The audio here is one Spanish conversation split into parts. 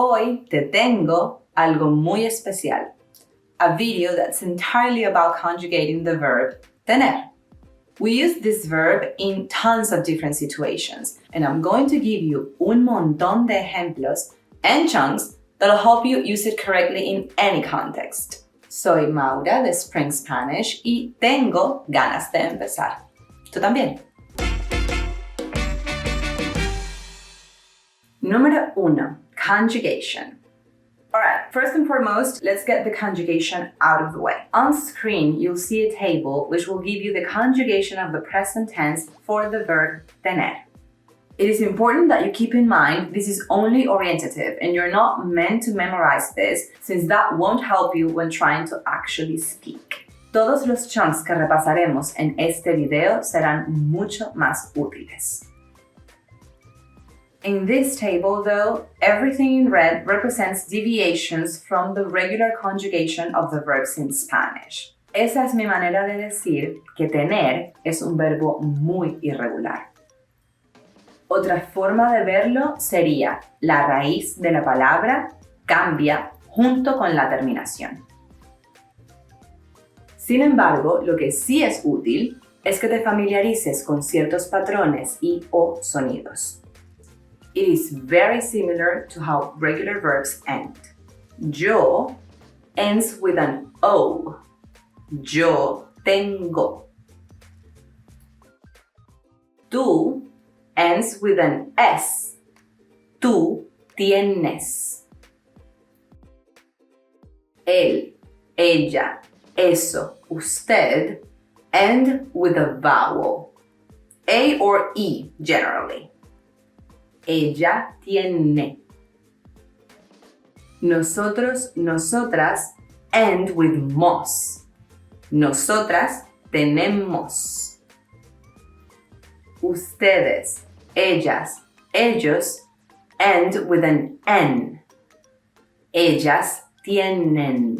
Hoy te tengo algo muy especial. A video that's entirely about conjugating the verb tener. We use this verb in tons of different situations, and I'm going to give you un montón de ejemplos and chunks that'll help you use it correctly in any context. Soy Maura de Spring Spanish y tengo ganas de empezar. ¿Tú también? Número 1. Conjugation. Alright, first and foremost, let's get the conjugation out of the way. On screen, you'll see a table which will give you the conjugation of the present tense for the verb tener. It is important that you keep in mind this is only orientative and you're not meant to memorize this, since that won't help you when trying to actually speak. Todos los chunks que repasaremos en este video serán mucho más útiles. In this table, though, everything in red represents deviations from the regular conjugation of the verbs in Spanish. Esa es mi manera de decir que tener es un verbo muy irregular. Otra forma de verlo sería la raíz de la palabra cambia junto con la terminación. Sin embargo, lo que sí es útil es que te familiarices con ciertos patrones y o sonidos. It is very similar to how regular verbs end. Yo ends with an O. Yo tengo. Tú ends with an S. Tú tienes. Él, ella, eso, usted end with a vowel. A or E generally. Ella tiene. Nosotros, nosotras end with mos. Nosotras tenemos. Ustedes, ellas, ellos end with an N. Ellas tienen.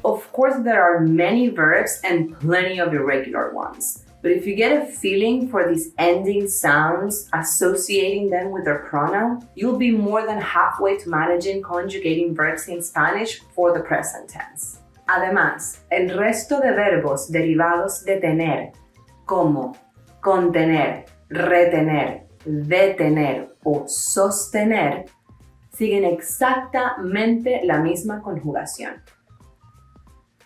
Of course, there are many verbs and plenty of irregular ones. But if you get a feeling for these ending sounds, associating them with their pronoun, you'll be more than halfway to managing conjugating verbs in Spanish for the present tense. Además, el resto de verbos derivados de tener, como contener, retener, detener o sostener, siguen exactamente la misma conjugación.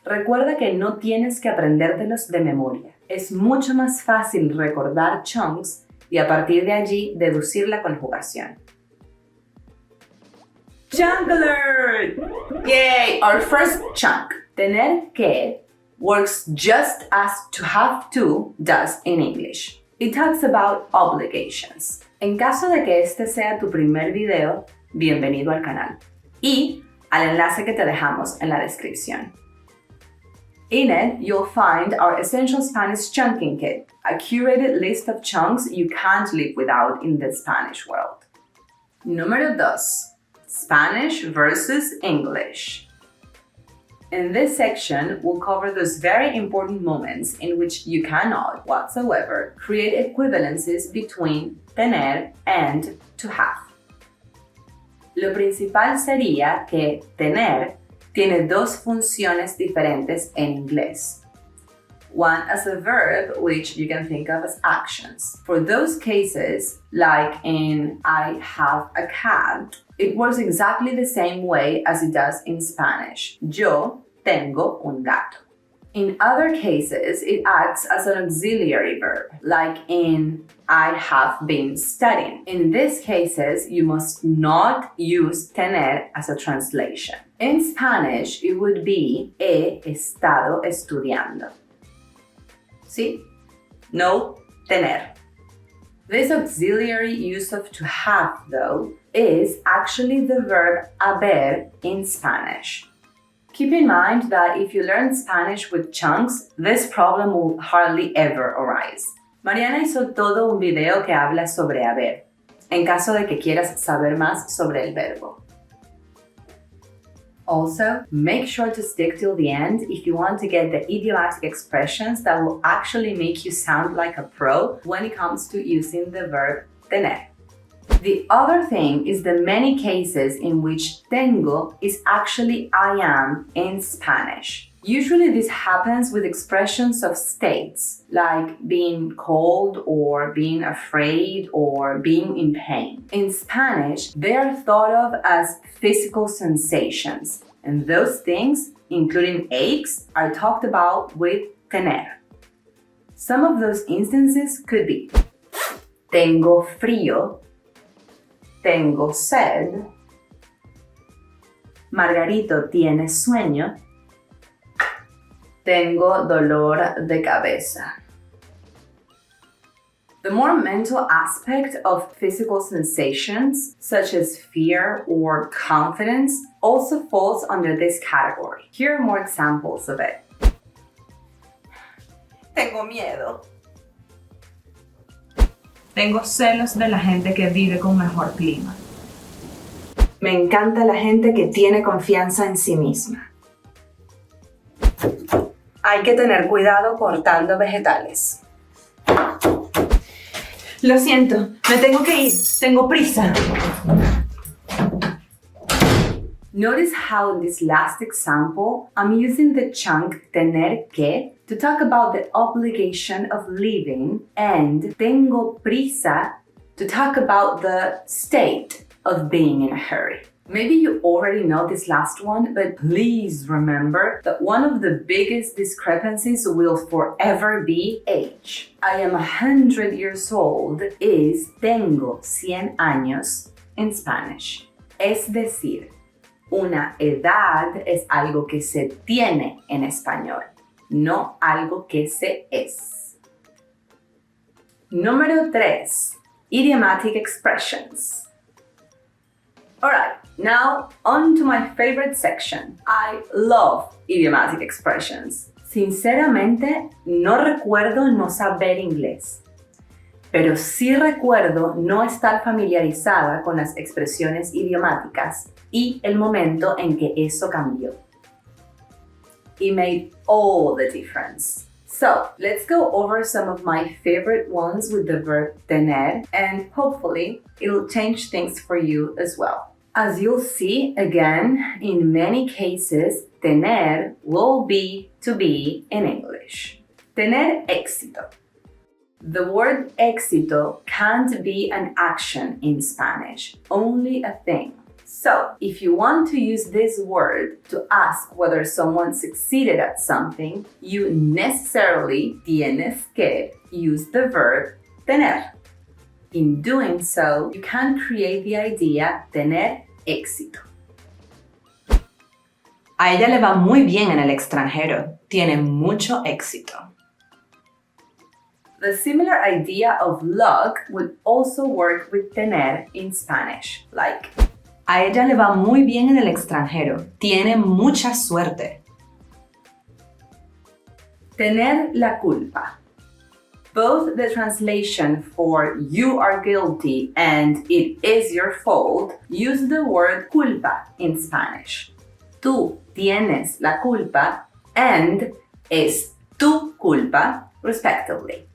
Recuerda que no tienes que aprendértelos de memoria. Es mucho más fácil recordar chunks y a partir de allí deducir la conjugación. Chunk alert! Yay! Our first chunk, tener que, works just as to have to does in English. It talks about obligations. En caso de que este sea tu primer video, bienvenido al canal. Y al enlace que te dejamos en la descripción. In it, you'll find our Essential Spanish Chunking Kit, a curated list of chunks you can't live without in the Spanish world. Número 2. Spanish versus English. In this section, we'll cover those very important moments in which you cannot, whatsoever, create equivalencies between tener and to have. Lo principal sería que tener tiene dos funciones diferentes en inglés. One as a verb, which you can think of as actions. For those cases, like in I have a cat, it works exactly the same way as it does in Spanish. Yo tengo un gato. In other cases, it acts as an auxiliary verb, like in I have been studying. In these cases, you must not use tener as a translation. In Spanish, it would be he estado estudiando. ¿Sí? No tener. This auxiliary use of to have, though, is actually the verb haber in Spanish. Keep in mind that if you learn Spanish with chunks, this problem will hardly ever arise. Mariana hizo todo un video que habla sobre haber, en caso de que quieras saber más sobre el verbo. Also, make sure to stick till the end if you want to get the idiomatic expressions that will actually make you sound like a pro when it comes to using the verb tener. The other thing is the many cases in which tengo is actually I am in Spanish. Usually this happens with expressions of states, like being cold or being afraid or being in pain. In Spanish, they are thought of as physical sensations, and those things, including aches, are talked about with tener. Some of those instances could be tengo frío, tengo sed, Margarito tiene sueño, tengo dolor de cabeza. The more mental aspect of physical sensations, such as fear or confidence, also falls under this category. Here are more examples of it. Tengo miedo. Tengo celos de la gente que vive con mejor clima. Me encanta la gente que tiene confianza en sí misma. Hay que tener cuidado cortando vegetales. Lo siento, me tengo que ir. Tengo prisa. Notice how in this last example, I'm using the chunk tener que to talk about the obligation of leaving and tengo prisa to talk about the state of being in a hurry. Maybe you already know this last one, but please remember that one of the biggest discrepancies will forever be age. I am 100 years old is tengo 100 años in Spanish. Es decir, una edad es algo que se tiene en español, no algo que se es. Número 3. Idiomatic expressions. Alright, now on to my favorite section. I love idiomatic expressions. Sinceramente, no recuerdo no saber inglés, pero sí recuerdo no estar familiarizada con las expresiones idiomáticas y el momento en que eso cambió. It made all the difference. So, let's go over some of my favorite ones with the verb tener, and hopefully it'll change things for you as well. As you'll see, again, in many cases, tener will be to be in English. Tener éxito. The word éxito can't be an action in Spanish, only a thing. So, if you want to use this word to ask whether someone succeeded at something, you necessarily tienes que use the verb tener. In doing so, you can create the idea tener éxito. A ella le va muy bien en el extranjero. Tiene mucho éxito. The similar idea of luck would also work with tener in Spanish, like a ella le va muy bien en el extranjero. Tiene mucha suerte. Tener la culpa. Both the translation for you are guilty and it is your fault use the word culpa in Spanish. Tú tienes la culpa and es tu culpa, respectively.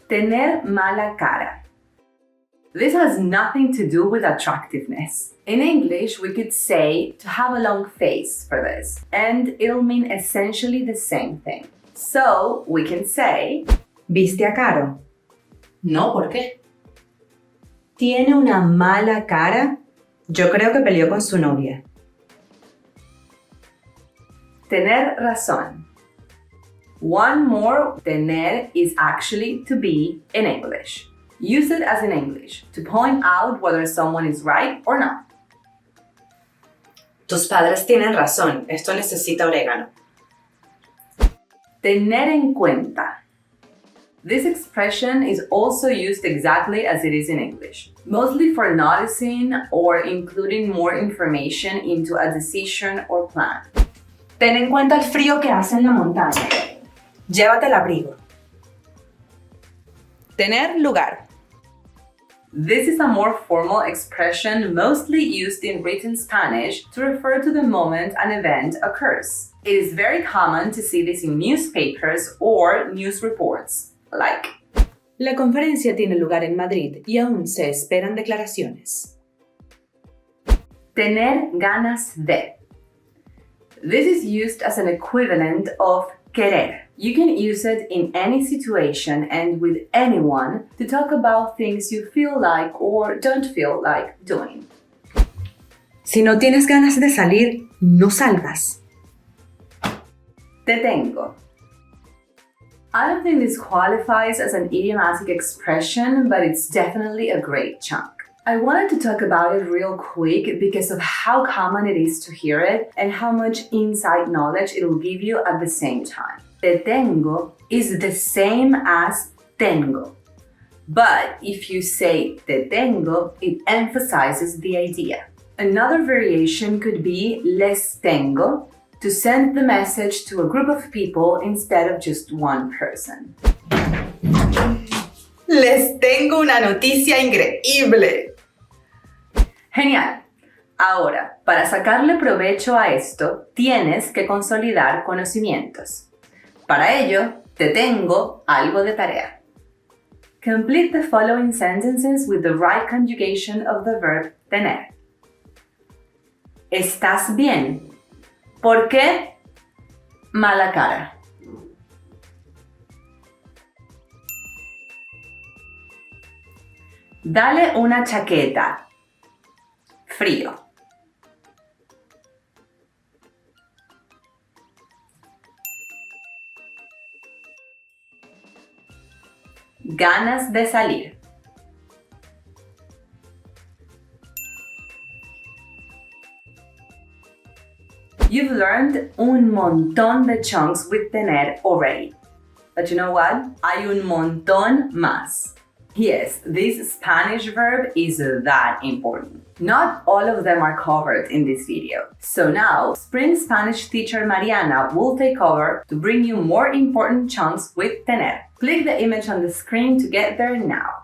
Tener mala cara. This has nothing to do with attractiveness. In English, we could say to have a long face for this, and it'll mean essentially the same thing. So, we can say, ¿viste a Caro? No, ¿por qué? ¿Tiene una mala cara? Yo creo que peleó con su novia. Tener razón. One more, tener is actually to be in English. Use it as in English to point out whether someone is right or not. Tus padres tienen razón. Esto necesita orégano. Tener en cuenta. This expression is also used exactly as it is in English, mostly for noticing or including more information into a decision or plan. Ten en cuenta el frío que hace en la montaña. Llévate el abrigo. Tener lugar. This is a more formal expression mostly used in written Spanish to refer to the moment an event occurs. It is very common to see this in newspapers or news reports, like La conferencia tiene lugar en Madrid y aún se esperan declaraciones. Tener ganas de. This is used as an equivalent of querer. You can use it in any situation and with anyone to talk about things you feel like or don't feel like doing. Si no tienes ganas de salir, no salgas. Te tengo. I don't think this qualifies as an idiomatic expression, but it's definitely a great chunk. I wanted to talk about it real quick because of how common it is to hear it and how much inside knowledge it will give you at the same time. Te tengo is the same as tengo. But if you say te tengo, it emphasizes the idea. Another variation could be les tengo, to send the message to a group of people instead of just one person. Les tengo una noticia increíble. Genial. Ahora, para sacarle provecho a esto, tienes que consolidar conocimientos. Para ello, te tengo algo de tarea. Complete the following sentences with the right conjugation of the verb tener. ¿Estás bien? ¿Por qué? Mala cara. Dale una chaqueta. Frío. Ganas de salir. You've learned un montón de chunks with tener already. But you know what? Hay un montón más. Yes, this Spanish verb is that important. Not all of them are covered in this video. So now, Spring Spanish teacher Mariana will take over to bring you more important chunks with tener. Click the image on the screen to get there now.